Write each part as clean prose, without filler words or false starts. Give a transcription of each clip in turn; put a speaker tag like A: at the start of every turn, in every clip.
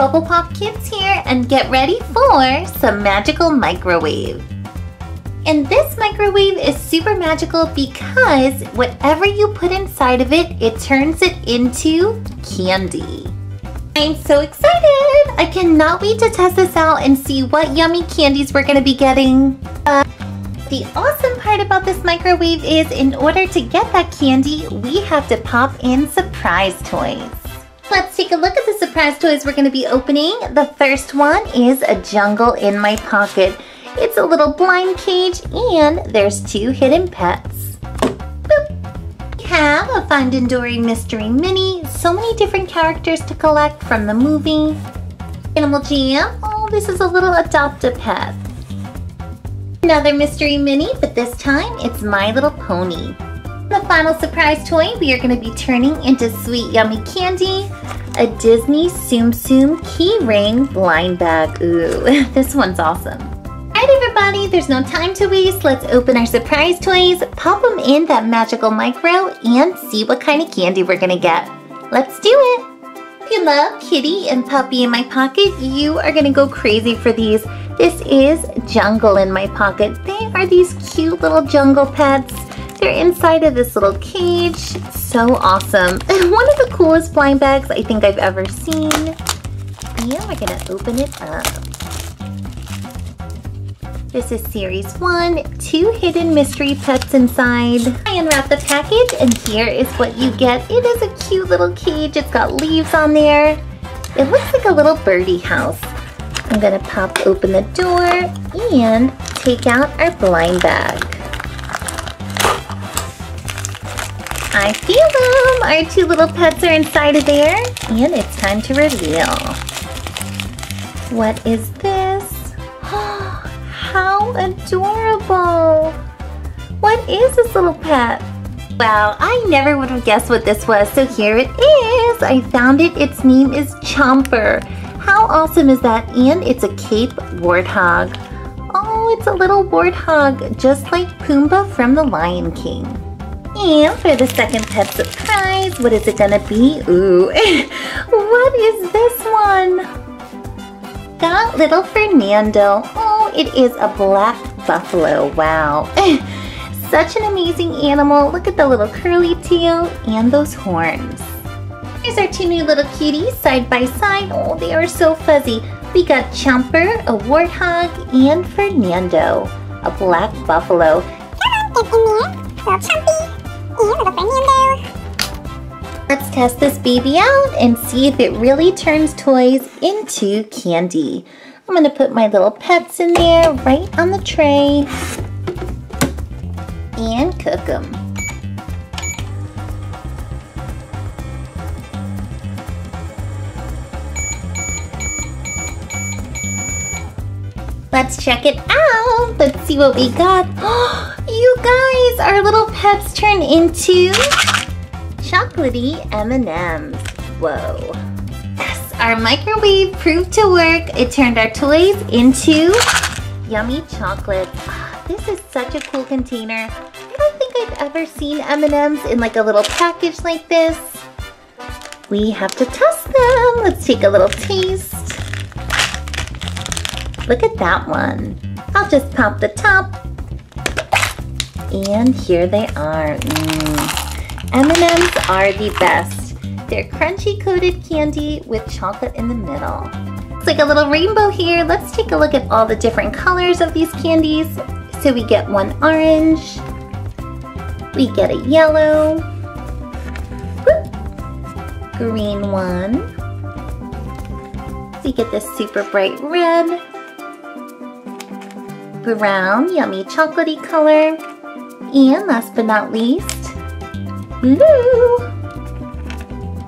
A: Bubble Pop Kids here, and get ready for some magical microwave. And this microwave is super magical because whatever you put inside of it, it turns it into candy. I'm so excited! I cannot wait to test this out and see what yummy candies we're gonna be getting. The awesome part about this microwave is in order to get that candy, we have to pop in surprise toys. Let's take a look at the surprise toys we're gonna be opening. The first one is a jungle in my pocket. It's a little blind cage and there's 2 hidden pets. Boop. We have a Finding Dory Mystery Mini. So many different characters to collect from the movie. Animal Jam. Oh, this is a little adopt-a-pet. Another Mystery Mini, but this time it's My Little Pony. The final surprise toy we are going to be turning into sweet yummy candy. A Disney Tsum Tsum key ring blind bag. Ooh, this one's awesome. Alright everybody, there's no time to waste. Let's open our surprise toys, pop them in that magical micro, and see what kind of candy we're gonna get. Let's do it! If you love Kitty and Puppy in my pocket, you are gonna go crazy for these. This is Jungle in my pocket. They are these cute little jungle pets. They're inside of this little cage. So awesome. One of the coolest blind bags I think I've ever seen. And we're gonna open it up. This is series 1, 2 hidden mystery pets inside. I unwrap the package and here is what you get. It is a cute little cage. It's got leaves on there. It looks like a little birdie house. I'm gonna pop open the door and take out our blind bag. I feel them! Our 2 little pets are inside of there and it's time to reveal. What is this? How adorable! What is this little pet? Wow, I never would have guessed what this was, so here it is! I found it. Its name is Chomper. How awesome is that? And it's a Cape warthog. Oh, it's a little warthog, just like Pumbaa from The Lion King. And for the second pet surprise, what is it gonna be? Ooh, what is this one? Got little Fernando. Oh, it is a black buffalo. Wow. Such an amazing animal. Look at the little curly tail and those horns. Here's our 2 new little cuties side by side. Oh, they are so fuzzy. We got Chomper, a warthog, and Fernando, a black buffalo.
B: Come on, get in there. Little Chompy and little Fernando.
A: Let's test this baby out and see if it really turns toys into candy. I'm gonna put my little pets in there right on the tray and cook them. Let's check it out. Let's see what we got. Oh, you guys, our little pets turn into chocolatey M&Ms. Whoa. Yes, our microwave proved to work. It turned our toys into yummy chocolate. Oh, this is such a cool container. I don't think I've ever seen M&Ms in like a little package like this. We have to test them. Let's take a little taste. Look at that one. I'll just pop the top. And here they are. M&Ms are the best. They're crunchy coated candy with chocolate in the middle. It's like a little rainbow here. Let's take a look at all the different colors of these candies. So we get one orange. We get a yellow. Whoop. Green one. We get this super bright red. Brown, yummy chocolatey color. And last but not least, blue.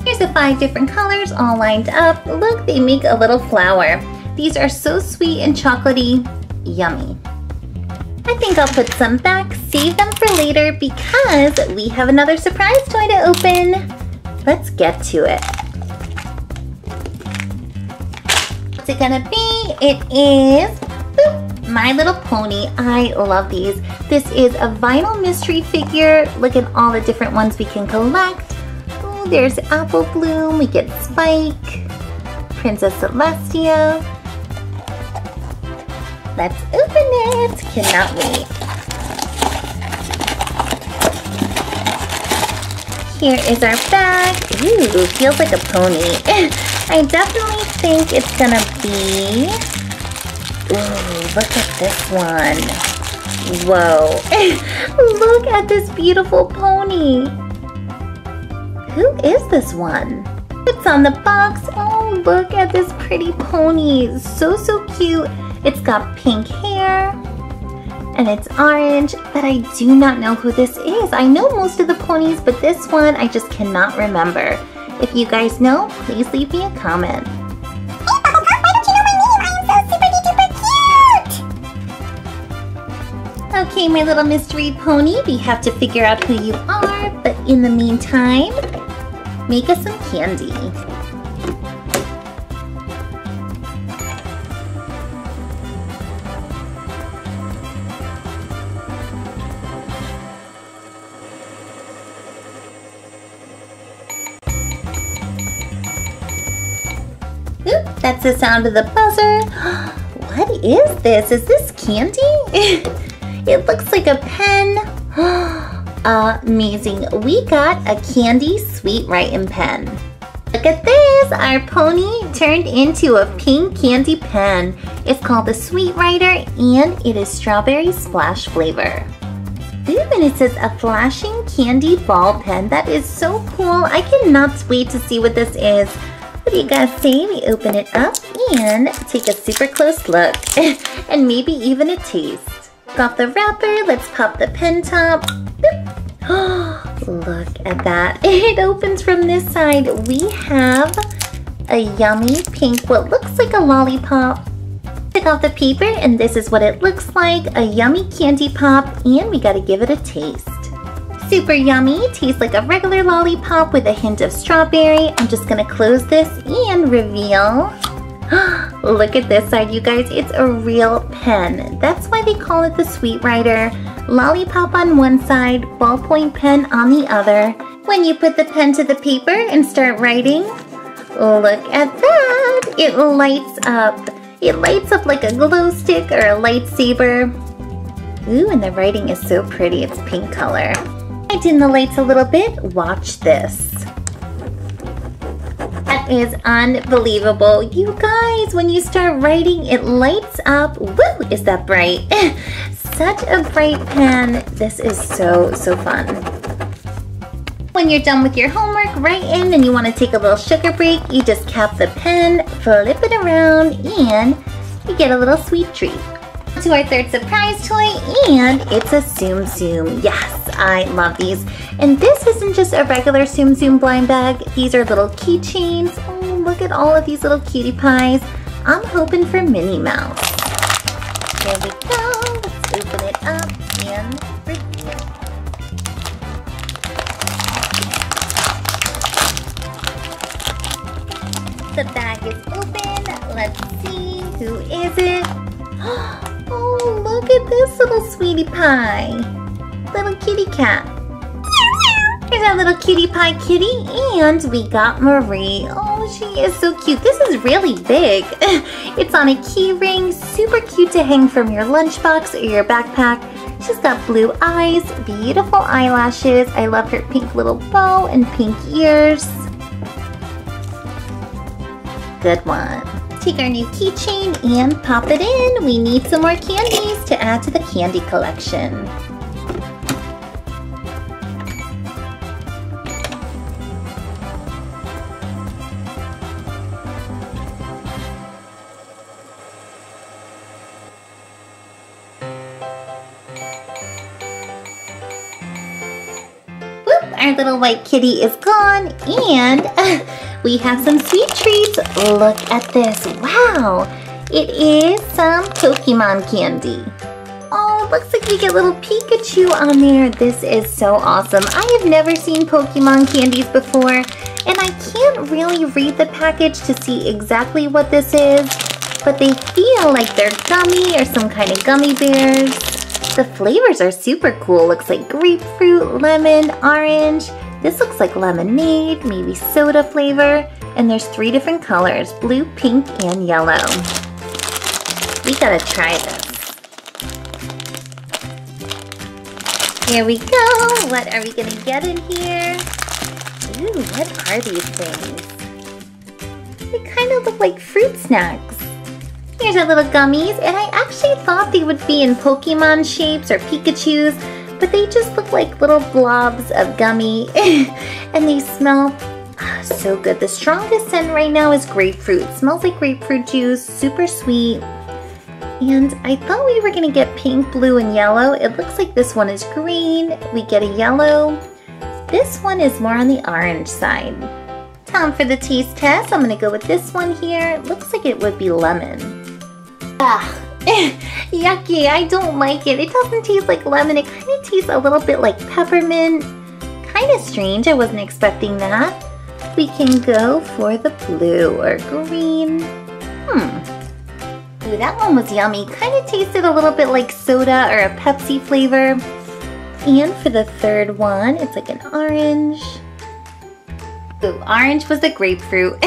A: Here's the 5 different colors all lined up. Look, they make a little flower. These are so sweet and chocolatey, yummy. I think I'll put some back, save them for later because we have another surprise toy to open. Let's get to it. What's it gonna be? It is My Little Pony. I love these. This is a vinyl mystery figure. Look at all the different ones we can collect. Oh, there's Apple Bloom. We get Spike, Princess Celestia. Let's open it. Cannot wait. Here is our bag. Ooh, feels like a pony. I definitely think it's gonna be... Ooh, look at this one. Whoa. Look at this beautiful pony. Who is this one? It's on the box. Oh, look at this pretty pony. So cute. It's got pink hair and it's orange, but I do not know who this is. I know most of the ponies, but this one I just cannot remember. If you guys know, please leave me a comment.
B: Hey, Bubblegum, why don't you know my name? I am so super duper cute!
A: Okay, my little mystery pony, we have to figure out who you are, but in the meantime, make us some candy. Oop, that's the sound of the buzzer. What is this? Is this candy? It looks like a pen. Amazing. We got a candy sweet writing pen. Look at this. Our pony turned into a pink candy pen. It's called the Sweet Writer and it is strawberry splash flavor. Ooh, and it says a flashing candy ball pen. That is so cool. I cannot wait to see what this is. What do you guys say? We open it up and take a super close look and maybe even a taste. Take off the wrapper, let's pop the pen top. Look at that. It opens from this side. We have a yummy pink, what looks like a lollipop. Take off the paper and this is what it looks like. A yummy candy pop and we gotta give it a taste. Super yummy, tastes like a regular lollipop with a hint of strawberry. I'm just gonna close this and reveal. Look at this side, you guys, it's a real pen. That's why they call it the Sweet Writer. Lollipop on one side, ballpoint pen on the other. When you put the pen to the paper and start writing, look at that, it lights up. It lights up like a glow stick or a lightsaber. Ooh, and the writing is so pretty, it's pink color. I dim the lights a little bit. Watch this. That is unbelievable. You guys, when you start writing, it lights up. Woo, is that bright? Such a bright pen. This is so fun. When you're done with your homework, write in and you want to take a little sugar break, you just cap the pen, flip it around, and you get a little sweet treat. To our third surprise toy, and it's a Tsum Tsum. Yes, I love these. And this isn't just a regular Tsum Tsum blind bag. These are little keychains. Oh, look at all of these little cutie pies. I'm hoping for Minnie Mouse. Here we go. Let's open it up and reveal. The bag is open. Let's see, who is it? Oh, look at this little sweetie pie. Little kitty cat. Here's our little cutie pie kitty, and we got Marie. Oh, she is so cute. This is really big. It's on a key ring, super cute to hang from your lunchbox or your backpack. She's got blue eyes, beautiful eyelashes. I love her pink little bow and pink ears. Good one. Take our new keychain and pop it in. We need some more candies to add to the candy collection. Our little white kitty is gone, and we have some sweet treats. Look at this. Wow, it is some Pokemon candy. Oh, looks like we get little Pikachu on there. This is so awesome. I have never seen Pokemon candies before, and I can't really read the package to see exactly what this is, but they feel like they're gummy or some kind of gummy bears. The flavors are super cool. Looks like grapefruit, lemon, orange. This looks like lemonade, maybe soda flavor. And there's 3 different colors, blue, pink, and yellow. We gotta try this. Here we go. What are we gonna get in here? Ooh, what are these things? They kind of look like fruit snacks. Here's our little gummies, and I actually thought they would be in Pokemon shapes or Pikachus, but they just look like little blobs of gummy, and they smell so good. The strongest scent right now is grapefruit. It smells like grapefruit juice, super sweet. And I thought we were gonna get pink, blue, and yellow. It looks like this one is green. We get a yellow. This one is more on the orange side. Time for the taste test. I'm gonna go with this one here. It looks like it would be lemon. Ah, yucky, I don't like it. It doesn't taste like lemon. It kind of tastes a little bit like peppermint. Kind of strange, I wasn't expecting that. We can go for the blue or green. Ooh, that one was yummy. Kind of tasted a little bit like soda or a Pepsi flavor. And for the third one, it's like an orange. Ooh, orange was the grapefruit.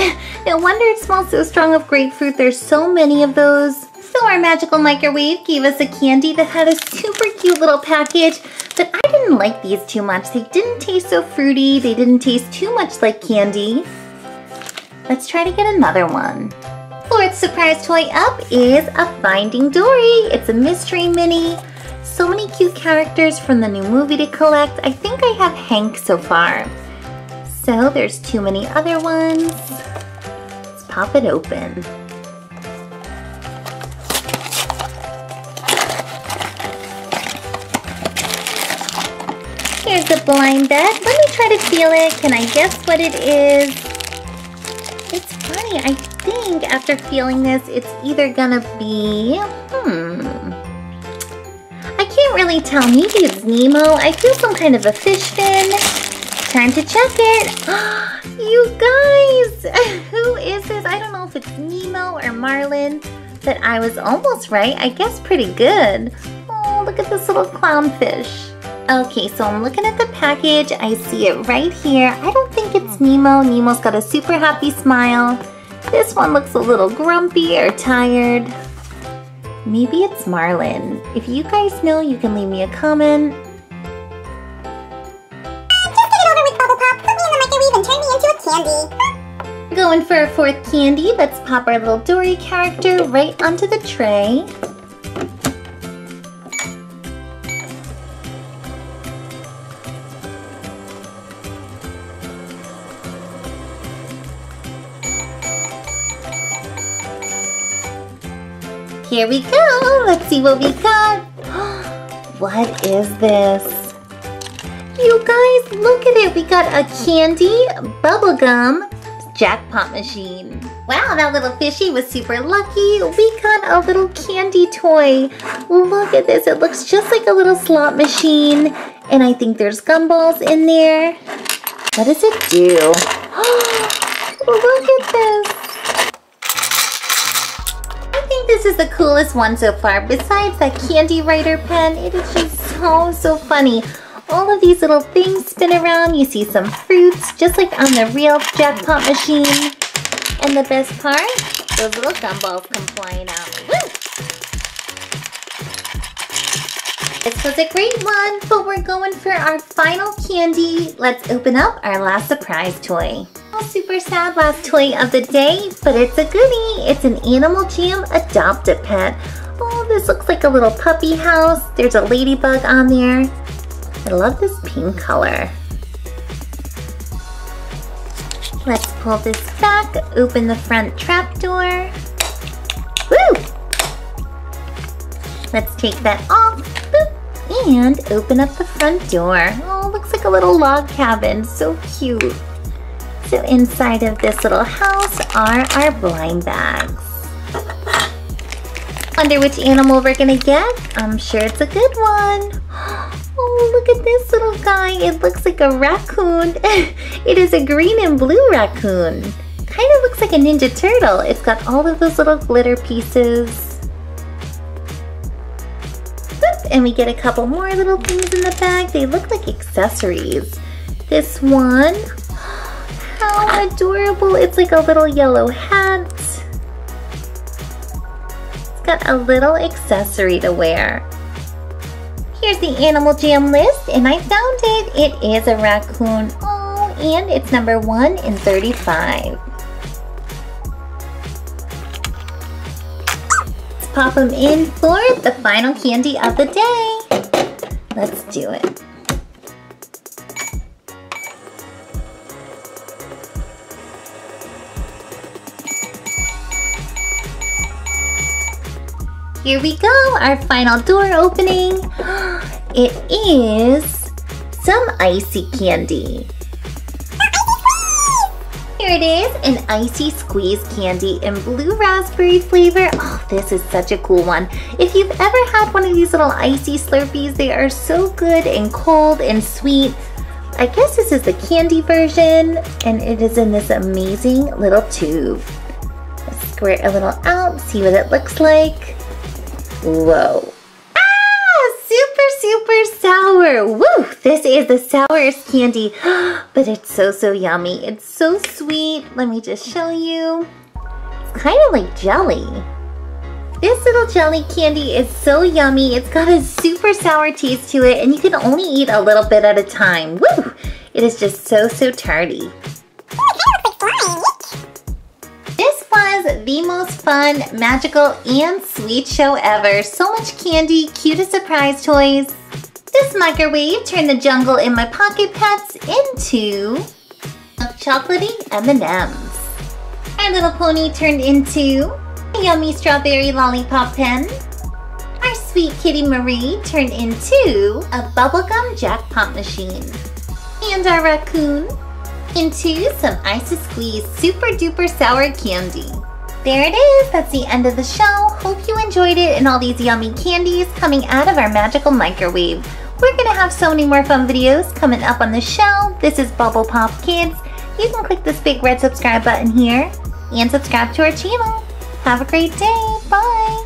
A: No wonder it smells so strong of grapefruit. There's so many of those. So our magical microwave gave us a candy that had a super cute little package, but I didn't like these too much. They didn't taste so fruity. They didn't taste too much like candy. Let's try to get another one. Fourth surprise toy up is a Finding Dory. It's a mystery mini. So many cute characters from the new movie to collect. I think I have Hank so far. So there's too many other ones. Let's pop it open. Here's the blind bag. Let me try to feel it. Can I guess what it is? It's funny. I think after feeling this, it's either gonna be, I can't really tell. Maybe it's Nemo. I feel some kind of a fish fin. Time to check it. You guys, who is this? I don't know if it's Nemo or Marlin, but I was almost right. I guess pretty good. Oh, look at this little clownfish. Okay, so I'm looking at the package. I see it right here. I don't think it's Nemo. Nemo's got a super happy smile. This one looks a little grumpy or tired. Maybe it's Marlin. If you guys know, you can leave me a comment.
B: Just get it over with, Bubble Pop. Put me in the microwave and turn me into a candy.
A: Going for our fourth candy. Let's pop our little Dory character right onto the tray. Here we go. Let's see what we got. What is this? You guys, look at it. We got a candy bubblegum jackpot machine. Wow, that little fishy was super lucky. We got a little candy toy. Look at this. It looks just like a little slot machine. And I think there's gumballs in there. What does it do? Look at this. This is the coolest one so far. Besides that candy writer pen, it is just so funny. All of these little things spin around. You see some fruits, just like on the real jackpot machine. And the best part, those little gumballs come flying out. Woo! This was a great one, but we're going for our final candy. Let's open up our last surprise toy. Super sad last toy of the day, but it's a goodie. It's an Animal Jam Adopt-A-Pet. Oh, this looks like a little puppy house. There's a ladybug on there. I love this pink color. Let's pull this back, open the front trap door. Woo! Let's take that off. Boop, and open up the front door. Oh, looks like a little log cabin. So cute. So inside of this little house are our blind bags. Wonder which animal we're gonna get? I'm sure it's a good one. Oh, look at this little guy. It looks like a raccoon. It is a green and blue raccoon. Kind of looks like a Ninja Turtle. It's got all of those little glitter pieces. Boop, and we get a couple more little things in the bag. They look like accessories. This one How adorable. It's like a little yellow hat. It's got a little accessory to wear. Here's the Animal Jam list, and I found it. It is a raccoon. Oh, and it's number 1 in 35. Let's pop them in for the final candy of the day. Let's do it. Here we go, our final door opening. It is some icy candy. Here it is, an icy squeeze candy in blue raspberry flavor. Oh, this is such a cool one. If you've ever had one of these little icy Slurpees, they are so good and cold and sweet. I guess this is the candy version, and it is in this amazing little tube. Let's squirt a little out, see what it looks like. Whoa. Ah, super sour. Woo, this is the sourest candy, but it's so yummy. It's so sweet. Let me just show you. It's kind of like jelly. This little jelly candy is so yummy. It's got a super sour taste to it, and you can only eat a little bit at a time. Woo! It is just so tarty. This was the most fun, magical, and sweet show ever. So much candy, cutest surprise toys. This microwave turned the jungle in my pocket pets into chocolatey M&Ms. Our little pony turned into a yummy strawberry lollipop pen. Our sweet kitty Marie turned into a bubblegum jackpot machine. And our raccoon into some Icy Squeeze super duper sour candy. There it is, that's the end of the show. Hope you enjoyed it and all these yummy candies coming out of our magical microwave. We're gonna have so many more fun videos coming up on the show. This is Bubble Pop Kids. You can click this big red subscribe button here and subscribe to our channel. Have a great day, bye!